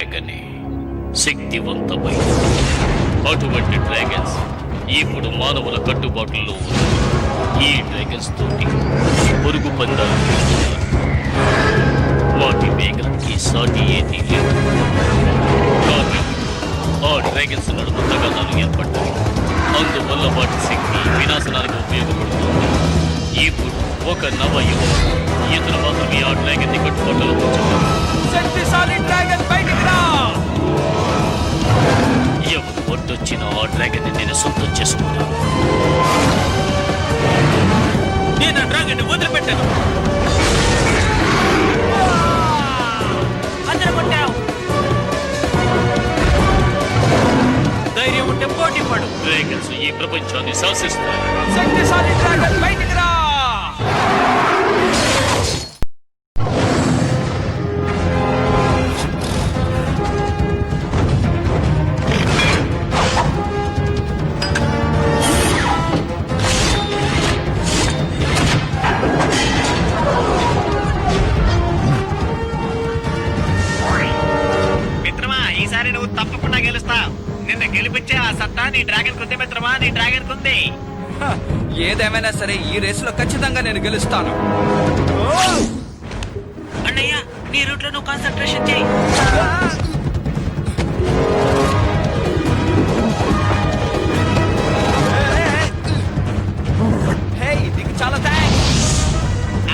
డ్రాగనే శక్తివంతమైన. అటువంటి డ్రాగన్స్ ఇప్పుడు మానవుల కట్టుబాటులో ఉన్నాయి. ఈ డ్రాగన్స్ తోటి పొరుగు పందాలు పెడుతున్నారు. వాటి వేగానికి సాటి ఏది లేదు. కానీ ఆ డ్రాగన్స్ నడుమ తగాదాలు ఏర్పడ్డాయి. అందువల్ల వాటి శక్తి వినాశనానికి ఉపయోగపడుతుంది. ఇప్పుడు ఒక నవ యువకుడు ఇతను మాత్రమే ఆ డ్రాగన్ ని కట్టుబాటులో ఉంచగలరు. శక్తిశాలి డ్రాగన్ బయటికి రా! ఎవరు ఒడ్డొచ్చిన ఆ డ్రాగన్ ని నేను సొంతం చేసుకుంటాను. నేను ఆ డ్రాగన్ ని వదిలిపెట్టాను. అందరూ కొట్టావు. ధైర్యం ఉంటే పోటీ పడు. డ్రాగన్స్ ఈ ప్రపంచాన్ని శాసిస్తాయి. శక్తిశాలి డ్రాగన్ బయటికి రా! నువ్వు తప్పకుండా గెలుస్తావు. నిన్న గెలిపించే ఆ సత్తా నీ డ్రాగన్ కుంది మిత్రమా, నీ డ్రాగన్ కుంది. ఏదేమైనా సరే ఈ రేసులో ఖచ్చితంగా నేను గెలుస్తాను. అన్నయ్య, నీ రూట్ లో నువ్వు కాన్సంట్రేషన్ చేయి. నీకు చాలా థాంక్స్.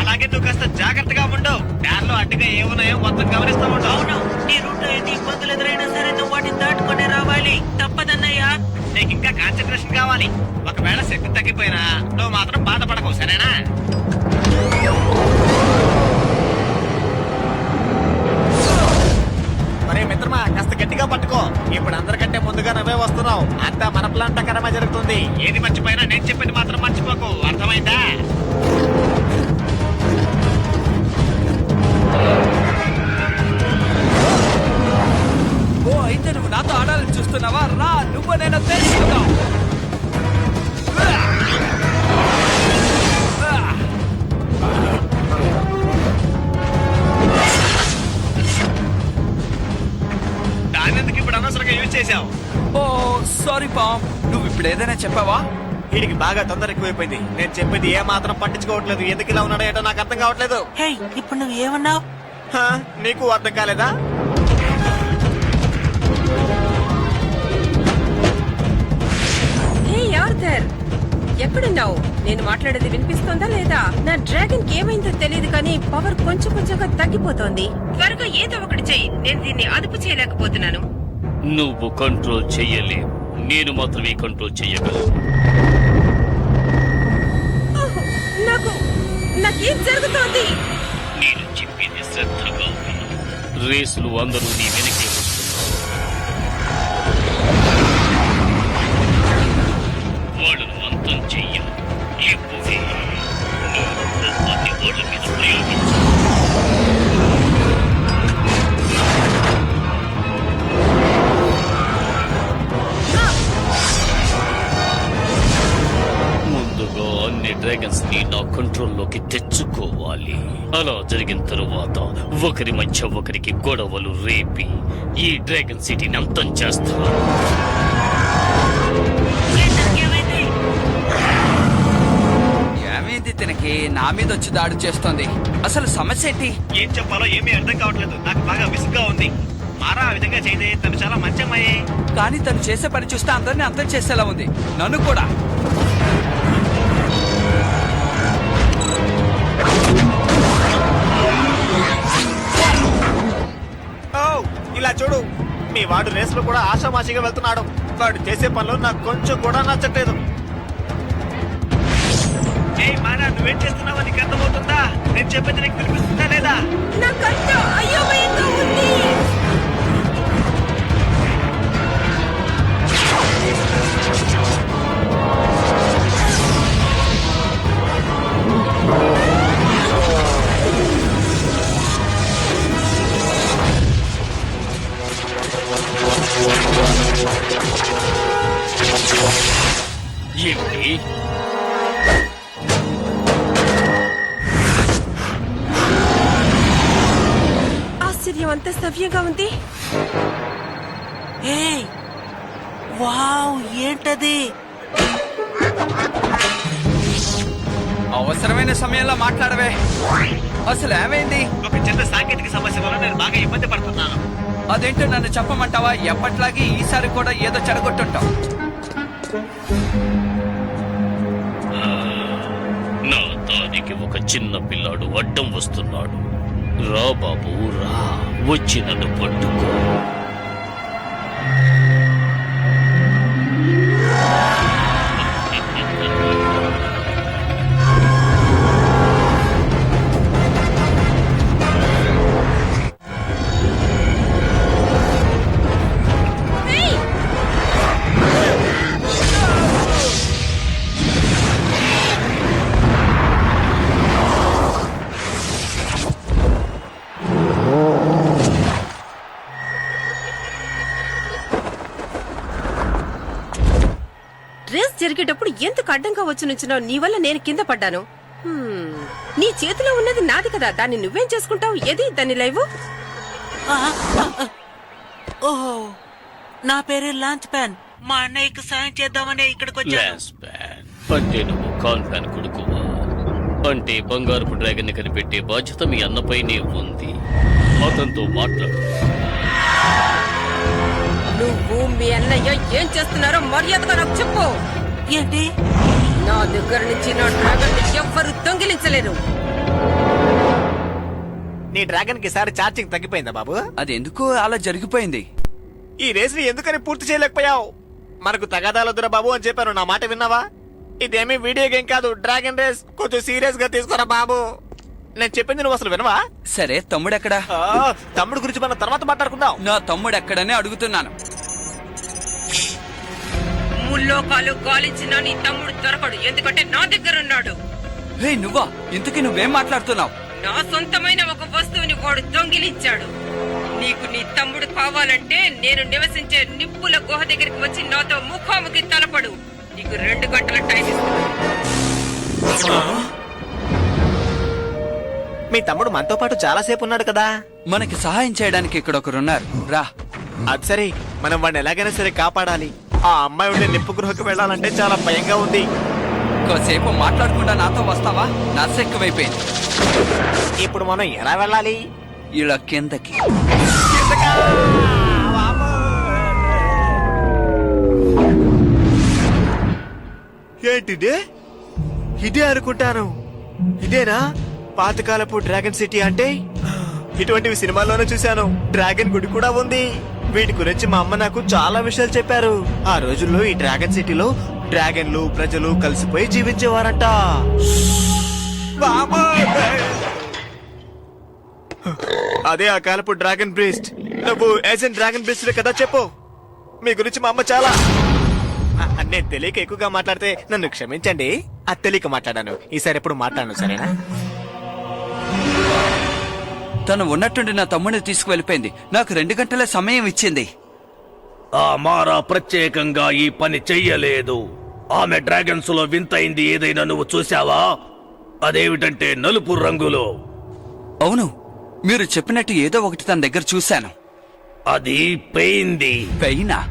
అలాగే నువ్వు కాస్త జాగ్రత్తగా ఉండు. దారిలో అడ్డుగా ఏమున్నాయో మొత్తం గమనిస్తూ ఉండు. అవును, నీ రూట్ లో ఎన్ని ఇబ్బందులు ఎదురైనా సరే నువ్వు వాటిని దాటుకునే రావాలి. తప్పదన్నయ్యా. నీకు ఇంకా కాన్సన్ట్రేషన్ కావాలి. ఒకవేళ శక్తి తగ్గిపోయినా నువ్వు మాత్రం బాధపడకు, సరేనా? మరే మిత్రమా, కాస్త గట్టిగా పట్టుకో. ఇప్పుడు అందరికంటే ముందుగా నువ్వే వస్తున్నావు. అంతా మన ప్లాన్ ప్రకారమే జరుగుతుంది. ఏది మర్చిపోయినా నేను చెప్పేది మాత్రం మర్చిపోకు, అర్థమైందా? ఓ అయితే నువ్వు నాతో ఆడాలని చూస్తున్నావా? రా, నువ్వు నేను తెలుసుకుందాం. దానెందుకు ఇప్పుడు అనవసరంగా యూజ్ చేశావు? ఓ సారీ పామ్, నువ్వు ఇప్పుడు ఏదైనా చెప్పావా? వీడికి బాగా తొందర ఎక్కువైపోయింది. నేను చెప్పేది ఏ మాత్రం పట్టించుకోవట్లేదు. ఎందుకు ఇలా ఉన్నాడో ఏంటో నాకు అర్థం కావట్లేదు. ఇప్పుడు నువ్వు ఏమన్నావు? నీకు అర్థం కాలేదా? హే ఆర్థర్, ఎక్కడున్నావు? నేను మాట్లాడేది వినిపిస్తోందా లేదా? నా డ్రాగన్ కి ఏమైందో తెలియదు కానీ పవర్ కొంచెం కొంచెంగా తగ్గిపోతోంది. త్వరగా ఏదో ఒకటి చెయ్యి. నేను దీన్ని అదుపు చేయలేకపోతున్నాను. నువ్వు కంట్రోల్ చెయ్యలేవు, నేను మాత్రమే కంట్రోల్ చెయ్యగలను. నాకేం జరుగుతోంది? నేను చెప్పేది శ్రద్ధగా విను. రేసులు అందరూ నీ వెనకే వస్తున్నారు. వాళ్ళను అంతం చెయ్యాలి. ఇప్పుడే నీ కోపాన్ని వాళ్ళ మీద ప్రయోగించు. ముందుగా అన్ని డ్రాగన్స్ ని నా కంట్రోల్లోకి తెచ్చుకోవాలి. అలా జరిగిన తరువాత ఒకరి మధ్య ఒకరికి గొడవలు రేపి ఈ డ్రాగన్ సిటీని అంతం చేస్తారు. ఏమైంది తినకి? నా మీద వచ్చి దాడి చేస్తోంది. అసలు సమస్య ఏంటి? ఏం చెప్పాలో ఏమీ అర్థం కావట్లేదు. నాకు బాగా విసుగ్గా ఉంది. మారా ఆ విధంగా చేయదే, తను చాలా మంచి అమ్మాయే. కానీ తను చేసే పని చూస్తే అందరినీ అంతం చేసేలా ఉంది, నన్ను కూడా. ఇలా చూడు, మీ వాడు రేసులో కూడా ఆషామాషిగా వెళ్తున్నాడు. వాడు చేసే పనులు నాకు కొంచెం కూడా నచ్చట్లేదు. మారా, నువ్వేం చేస్తున్నావో నీకు అర్థమవుతుందా? నేను చెప్పేది నీకు వినిపిస్తుందా లేదా? నాకంతా అయోమయంగా ఉంది. ఏమిటి? అంత సవ్యంగా ఉంది? ఏయ్ వావ్ ఏంటది? అవసరమైన సమయంలో మాట్లాడవే. అసలు ఏమైంది? ఒక చిన్న సాంకేతిక సమస్య వల్ల నేను బాగా ఇబ్బంది పడుతున్నాను. అదేంటో నన్ను చెప్పమంటావా? ఎప్పట్లాగే ఈసారి కూడా ఏదో చెడగొట్టుంటావు. నా దానికి ఒక చిన్న పిల్లాడు అడ్డం వస్తున్నాడు. రా బాబు రా, వచ్చి నన్ను పట్టుకో. రేస్ జరిగేటప్పుడు ఎందుకు అడ్డంగా వచ్చి నుంచున్నావు? నీ వల్ల నేను కింద పడ్డాను. నీ చేతిలో ఉన్నది నాది కదా, దాన్ని నువ్వేం చేసుకుంటావు? ఏది దాన్ని లైవ్? ఓహో, నా పేరు లాంచ్ ప్యాన్. మా అన్నయ్యకు సాయం చేద్దామని ఇక్కడికి వచ్చాను. లాన్స్ ప్యాన్ అంటే నువ్వు కాన్ ప్యాన్ కొడుకువా? అంటే బంగారపు డ్రాగన్ ని కనిపెట్టే బాధ్యత మీ అన్నపైనే ఉంది. అతనితో మాట్లాడు. నువ్వు మీ అన్నయ్య ఏం చేస్తున్నారో మర్యాదగా నాకు చెప్పు. ఏంటి? నా దగ్గర నుంచి నా డ్రాగన్ ని ఎవ్వరు దొంగిలించలేరు. నీ డ్రాగన్ కి సారి ఛార్జింగ్ తగ్గిపోయిందా బాబు? అది ఎందుకు అలా జరిగిపోయింది? ఈ రేస్ ని ఎందుకని పూర్తి చేయలేకపోయావు? మనకు తగాదాలొద్దురా బాబు అని చెప్పాను, నా మాట విన్నావా? ఇదేమీ వీడియో గేమ్ కాదు, డ్రాగన్ రేస్. కొంచెం సీరియస్ గా తీసుకోరా బాబు. నేను చెప్పింది నువ్వు అసలు వినవా? సరే, తమ్ముడెక్కడా? తమ్ముడు గురించి మనం తర్వాత మాట్లాడుకుందాం. నా తమ్ముడెక్కడనే అడుగుతున్నాను. ముల్లోకాలు గాలించిన నీ తమ్ముడు దొరకడు, ఎందుకంటే నా దగ్గర ఉన్నాడు. హే నువ్వా? ఇంతకీ నువ్వేం మాట్లాడుతున్నావు? నా సొంతమైన ఒక వస్తువుని వాడు దొంగిలించాడు. నీకు నీ తమ్ముడు కావాలంటే నేను నివసించే నిప్పుల గుహ దగ్గరికి వచ్చి నాతో ముఖాముఖి తలపడు. నీకు 2 గంటల టైం ఇస్తున్నాను. మీ తమ్ముడు మనతో పాటు చాలా సేపు ఉన్నాడు కదా. మనకి సహాయం చేయడానికి ఇక్కడ ఒకరున్నారు. రా. అది సరే, మనం వాడిని ఎలాగైనా సరే కాపాడాలి. ఆ అమ్మాయి ఉండే నిప్పు గృహకు వెళ్ళాలంటే చాలా భయంగా ఉంది. కాసేపు మాట్లాడకుండా నాతో వస్తావా? నర్సు ఎక్కువైపోయింది. ఇప్పుడు మనం ఎలా వెళ్ళాలి? ఇలా కిందకి. ఏంటిదే? ఇదే అనుకుంటాను. ఇదేనా పాతకాలపు డ్రాగన్ సిటీ అంటే? ఇటువంటివి సినిమాల్లోనే చూశాను. డ్రాగన్ గుడి కూడా ఉంది. వీటి గురించి మా అమ్మ నాకు చాలా విషయాలు చెప్పారు. ఆ రోజుల్లో ఈ డ్రాగన్ సిటీలో డ్రాగన్లు ప్రజలు కలిసిపోయి జీవించేవారంట. అదే ఆ కాలపు డ్రాగన్ బ్రీస్ట్. నువ్వు ఏజెంట్ డ్రాగన్ బ్రీస్ట్ కదా? చెప్పు, మీ గురించి మా అమ్మ చాలా. నేను తెలియక ఎక్కువగా మాట్లాడితే నన్ను క్షమించండి. అది తెలియక మాట్లాడాను. ఈసారి ఎప్పుడు మాట్లాడను, సరేనా? తను ఉన్నట్టుండి నా తమ్ముడిని తీసుకువెళ్ళిపోయింది. నాకు 2 గంటల సమయం ఇచ్చింది. ఆ మారా ప్రత్యేకంగా ఈ పని చెయ్యలేదు. ఆమె డ్రాగన్స్ లో వింతైంది ఏదైనా నువ్వు చూసావా? అదేమిటంటే నలుపు రంగులో. అవును, మీరు చెప్పినట్టు ఏదో ఒకటి తన దగ్గర చూశాను. అది పెయింది. పెయినా?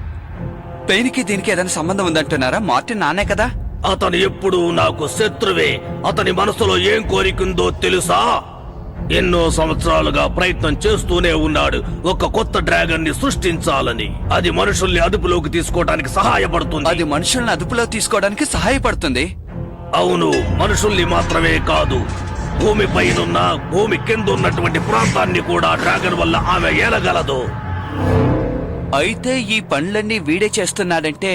పెయిన్ కి దీనికి ఏదైనా సంబంధం ఉందంటున్నారా? మార్టిన్ నానే కదా? అతను ఎప్పుడూ నాకు శత్రువే. అతని మనసులో ఏం కోరికుందో తెలుసా? ఎన్నో సంవత్సరాలుగా ప్రయత్నం చేస్తూనే ఉన్నాడు ఒక కొత్త డ్రాగన్ ని సృష్టించాలని. అది మనుషుల్ని అదుపులోకి తీసుకోవడానికి సహాయపడుతుంది. అది మనుషుల్ని అదుపులో తీసుకోవడానికి సహాయపడుతుంది. అవును, మనుషుల్ని మాత్రమే కాదు, భూమిపైనున్న భూమి కింద ఉన్నటువంటి ప్రాంతాన్ని కూడా డ్రాగన్ వల్ల ఆమె ఏలగలదు. అయితే ఈ పనులన్నీ వీడే చేస్తున్నాడంటే,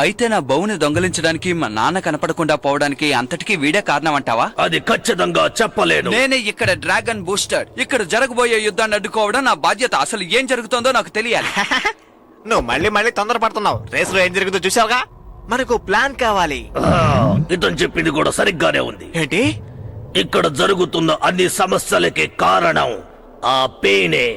అయితే నా బౌని దొంగలించడానికి మా నాన్న కనపడకుండా పోవడానికి అంతటికీ వీడే కారణం అంటావా? అది ఖచ్చితంగా చెప్పలేను. నేనే ఇక్కడ డ్రాగన్ బూస్టర్. ఇక్కడ జరగబోయే యుద్ధాన్ని అడ్డుకోవడం నా బాధ్యత. అసలు ఏం జరుగుతుందో నాకు తెలియాలి. నువ్వు మళ్ళీ తొందరపడుతున్నావు. రేస్ లో ఏం జరుగుతుందో చూసావుగా. మనకు ప్లాన్ కావాలి. ఇతను చెప్పింది కూడా సరిగ్గానే ఉంది. ఏంటి? ఇక్కడ జరుగుతున్న అన్ని సమస్యలకి కారణం ఆ పెయినే.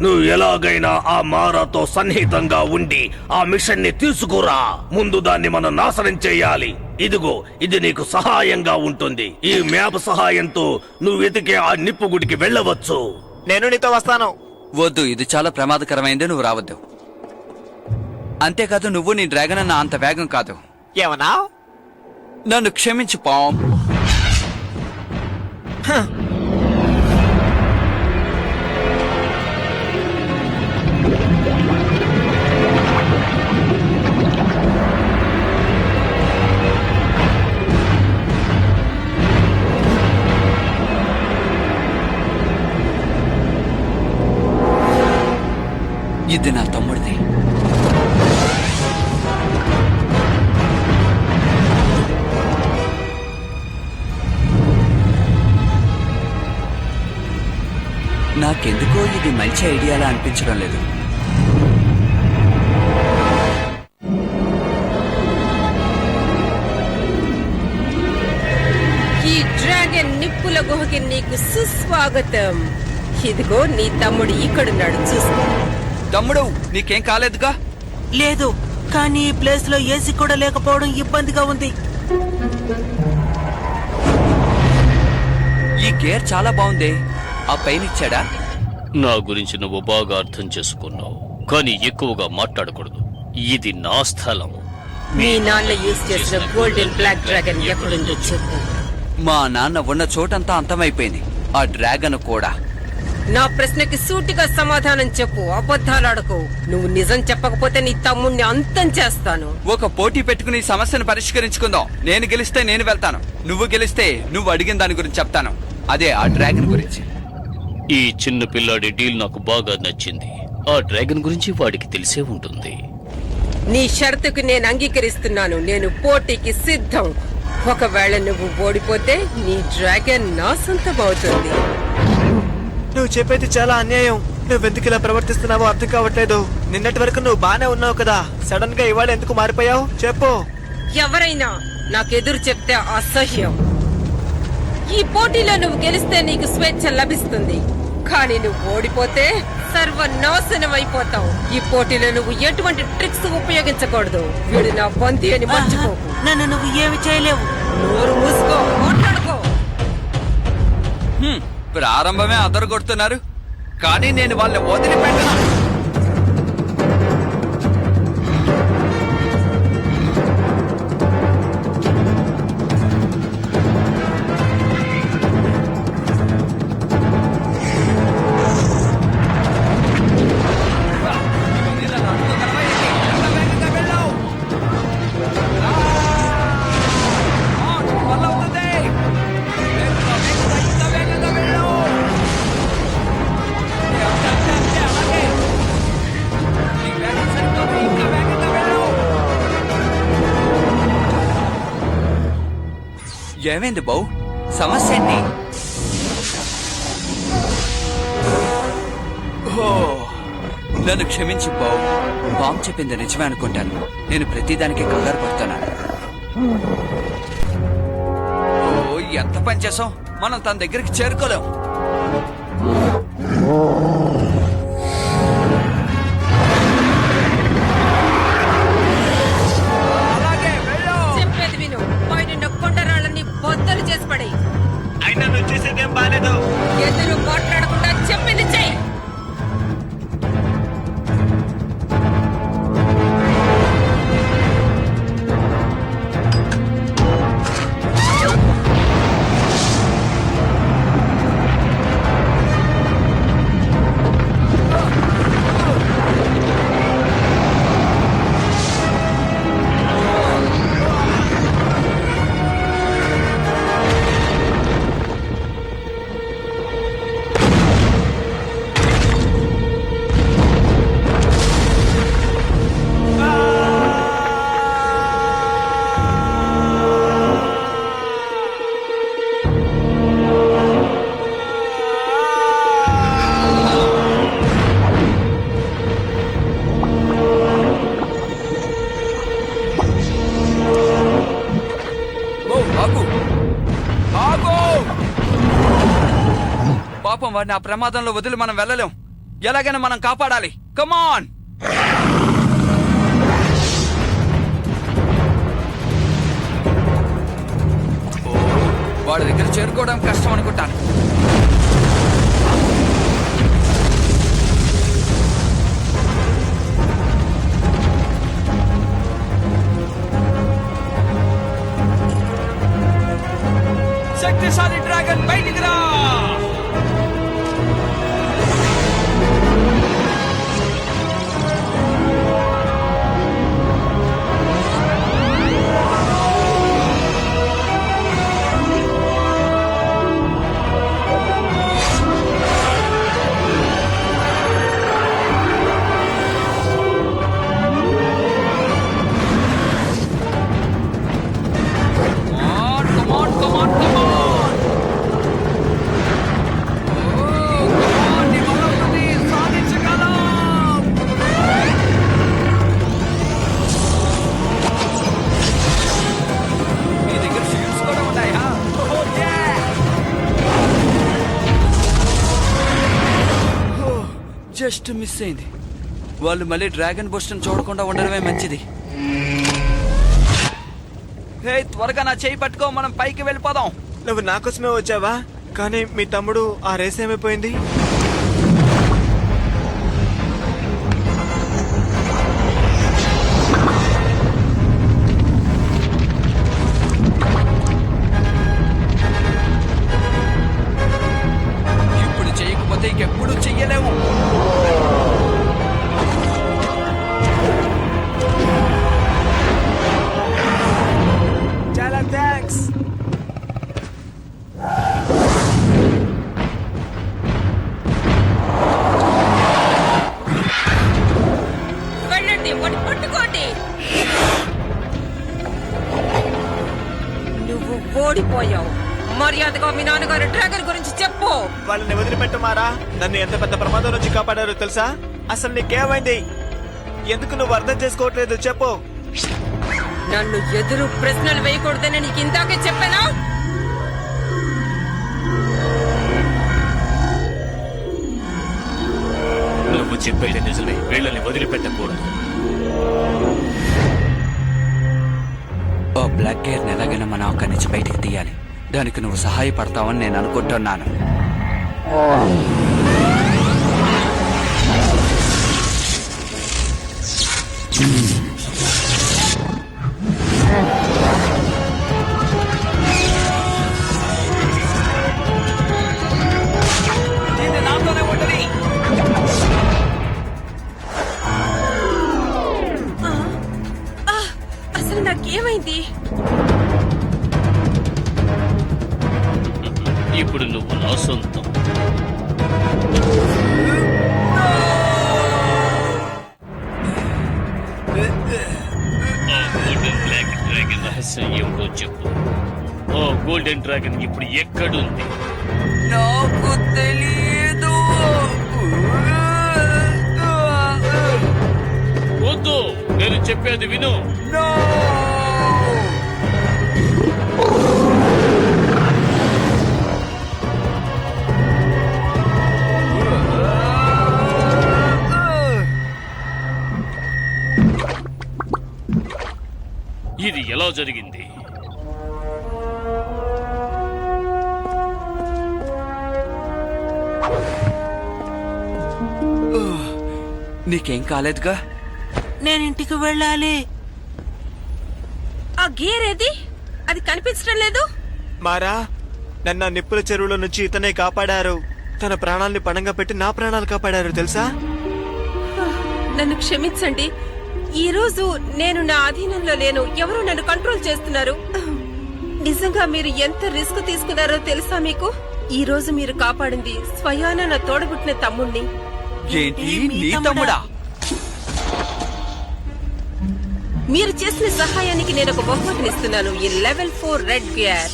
నువ్వు ఎలాగైనా ఆ మారాతో సన్నిహితంగా ఉండి ఆ మిషన్ ని తీసుకురా. ముందు దాన్ని మనం నాశనం చేయాలి. ఇదిగో, ఇది నీకు సహాయంగా ఉంటుంది. ఈ మ్యాప్ సహాయంతో నువ్వు వెతికే ఆ నిప్పు గుడికి వెళ్ళవచ్చు. నేను నీతో వస్తాను. వద్దు, ఇది చాలా ప్రమాదకరమైంది, నువ్వు రావద్దు. అంతేకాదు నువ్వు నీ డ్రాగన్ అన్న అంత వేగం కాదు. ఏమన్నా? నన్ను క్షమించు పామ్. ఇది నా తమ్ముడిది. నాకెందుకో ఇది మంచి ఐడియాలా అనిపించడం లేదు. ఈ డ్రాగన్ నిప్పుల గుహకి నీకు సుస్వాగతం. ఇదిగో నీ తమ్ముడు ఇక్కడున్నాడు, చూసుకో. తమ్ముడు, నీకేం కాలేదుగా? లేదు, కానీ ఈ ప్లేస్ లో ఏసీ కూడా లేకపోవడం ఇబ్బందిగా ఉంది. ఈ గేర్ చాలా బాగుంది. ఆ పైన ఇచ్చాడా? నా గురించి నువ్వు బాగా అర్థం చేసుకున్నావు, కానీ ఎక్కువగా మాట్లాడకూడదు. ఇది నా స్థలం. మీ నాన్న యూజ్ చేసిన గోల్డెన్ బ్లాక్ డ్రాగన్ ఎక్కడుందో చెప్పు. మా నాన్న ఉన్న చోటంతా అంతమైపోయింది, ఆ డ్రాగన్ కూడా. నా ప్రశ్నకి సూటిగా సమాధానం చెప్పు, అబద్ధాలాడకు. నువ్వు నిజం చెప్పకపోతే నీ తమ్ముణ్ణి అంతం చేస్తాను. ఒక పోటీ పెట్టుకుని ఈ సమస్యను పరిష్కరించుకుందాం. నేను గెలిస్తే నేను వెళ్తాను, నువ్వు గెలిస్తే నువ్వు అడిగిన దాని గురించి చెప్తాను. అదే ఆ డ్రాగన్ గురించి. ఈ చిన్న పిల్లాడి డీల్ నాకు బాగా నచ్చింది. ఆ డ్రాగన్ గురించి వాడికి తెలిసే ఉంటుంది. నీ షరతుకు నేను అంగీకరిస్తున్నాను. నేను పోటీకి సిద్ధం. ఒకవేళ నువ్వు ఓడిపోతే నీ డ్రాగన్ నా సొంతమవుతుంది. నువ్వు చెప్పేది చాలా అన్యాయం. నువ్వెందుకు ఇలా ప్రవర్తిస్తున్నావో అర్థం కావట్లేదు. నిన్నటి వరకు నువ్వు బానే ఉన్నావు కదా, సడన్ గా ఇవాళ ఎందుకు మారిపోయావు చెప్పు. ఎవరైనా నాకెదురు చెప్తే అసహ్యం. ఈ పోటీలో నువ్వు గెలిస్తే నీకు స్వేచ్ఛ లభిస్తుంది, కానీ నువ్వు ఓడిపోతే సర్వనాశనం అయిపోతావు. ఈ పోటీలో నువ్వు ఎటువంటి ట్రిక్స్ ఉపయోగించకూడదు. వీడు నా బంతి అని మర్చిపోకు. నన్ను నువ్వు ఏమి చేయలేవు. నోరు మూసుకో, మాట్లాడుకో. ప్రారంభమే అదరు కొడుతున్నారు, కానీ నేను వాళ్ళని వదిలిపెట్టను. ఏమైంది బౌ? సమస్య ఏంటి? నన్ను క్షమించు బౌ. బాంబ్ చెప్పింది నిజమే అనుకుంటాను. నేను ప్రతిదానికి కంగారు పడుతున్నాను. ఎంత పని చేసాం, మనం తన దగ్గరికి చేరుకోలేం. చెప్పేది విను. పైన కొండరాళ్ళని బొద్దలు చేసి పడే. అయినా నువ్వు చేసేదేం బాలేదు. ఎదురు మాట్లాడకుండా చెప్పింది చెయ్యి. పాపం వాడిని ఆ ప్రమాదంలో వదిలి మనం వెళ్ళలేం. ఎలాగైనా మనం కాపాడాలి. కమాన్. వాడి దగ్గర చేరుకోవడం కష్టం అనుకుంటాను. జస్ట్ మిస్ అయింది. వాళ్ళు మళ్ళీ డ్రాగన్ బూస్ట్ చూడకుండా ఉండడమే మంచిది. హే, త్వరగా నా చేయి పట్టుకో, మనం పైకి వెళ్ళిపోదాం. నువ్వు నా కోసమే వచ్చావా? కానీ మీ తమ్ముడు ఆ రేస్ ఏమైపోయింది? ఇప్పుడు చేయకపోతే ఇంకెప్పుడు చెయ్యలేము. చాలా థ్యాంక్స్. వెళ్ళండి, వాడిని పట్టుకోండి. నువ్వు ఓడిపోయావు. మర్యాదగా మీ నాన్నగారు డ్రాగన్ గురించి చెప్పు. వాళ్ళని వదిలిపెట్టమారా. నన్ను ఎంత పెద్ద ప్రమాదం నుంచి కాపాడారో తెలుసా? అసలు నీకేమైంది? ఎందుకు నువ్వు అర్థం చేసుకోవట్లేదు? చెప్పు. నన్ను ఎదురు ప్రశ్నలు వేయకూడదని నీకు ఇందాకే చెప్పానా? నువ్వు చెప్పేది నిజమే, వీళ్ళని వదిలిపెట్టకూడదు. ఓ బ్లాక్ గేర్ ఎలాగైనా మనం అక్కడి నుంచి బయటికి తీయాలి. దానికి నువ్వు సహాయపడతావని నేను అనుకుంటున్నాను. ఇది నాతోనే ఉంటది. అసలు నాకేమైంది? ఇప్పుడు నువ్వు నా సొంతం. ఆ గోల్డెన్ బ్లాక్ డ్రాగన్ రహస్యం ఏమిటో చెప్పు. ఆ గోల్డెన్ డ్రాగన్ ఇప్పుడు ఎక్కడుంది? నాకు తెలియదు. వద్దు, నేను చెప్పేది విను. No! ఇది ఎలా జరిగింది? నీకేం కాలేదుగా? నేను ఇంటికి వెళ్ళాలి. ఆ గేర్ ఏది? అది కనిపించడం లేదు. మారా, నన్ను ఆ నిప్పుల చెరువులో నుంచి ఇతనే కాపాడారు. తన ప్రాణాల్ని పణంగా పెట్టి నా ప్రాణాలు కాపాడారు తెలుసా? నన్ను క్షమించండి. ఈ రోజు నేను నా అధీనంలో లేను. ఎవరు నన్ను కంట్రోల్ చేస్తున్నారు. నిజంగా మీరు ఎంత రిస్క్ తీసుకున్నారో తెలుసా మీకు? ఈ రోజు మీరు కాపాడింది స్వయాన నా తోడబుట్టిన తమ్ముణ్ణి. ఏంటి, నీ తమ్ముడా? మీరు చేసిన సహాయానికి నేను ఒక బహుమతిని ఇస్తున్నాను. ఈ లెవెల్ 4 రెడ్ గేర్.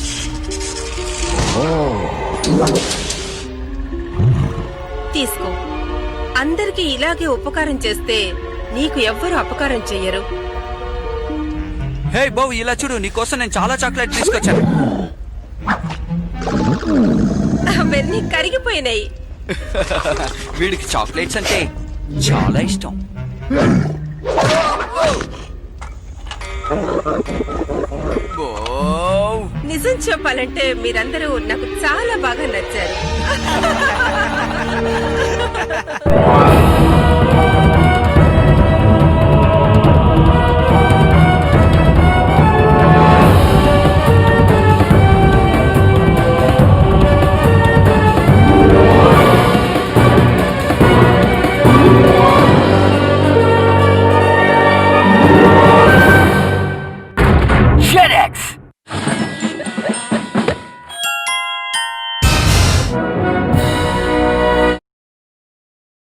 తీసుకో. అందరికీ ఇలాగే ఉపకారం చేస్తే నీకు ఎవ్వరూ అపకారం చెయ్యరు. హే బాబు, ఇలా చూడు, నీకోసం నేను చాలా చాక్లెట్ తీసుకొచ్చాను. అవన్నీ కరిగిపోయినాయి. వీడికి చాక్లెట్స్ అంటే చాలా ఇష్టం. నిజం చెప్పాలంటే మీరందరూ నాకు చాలా బాగా నచ్చారు.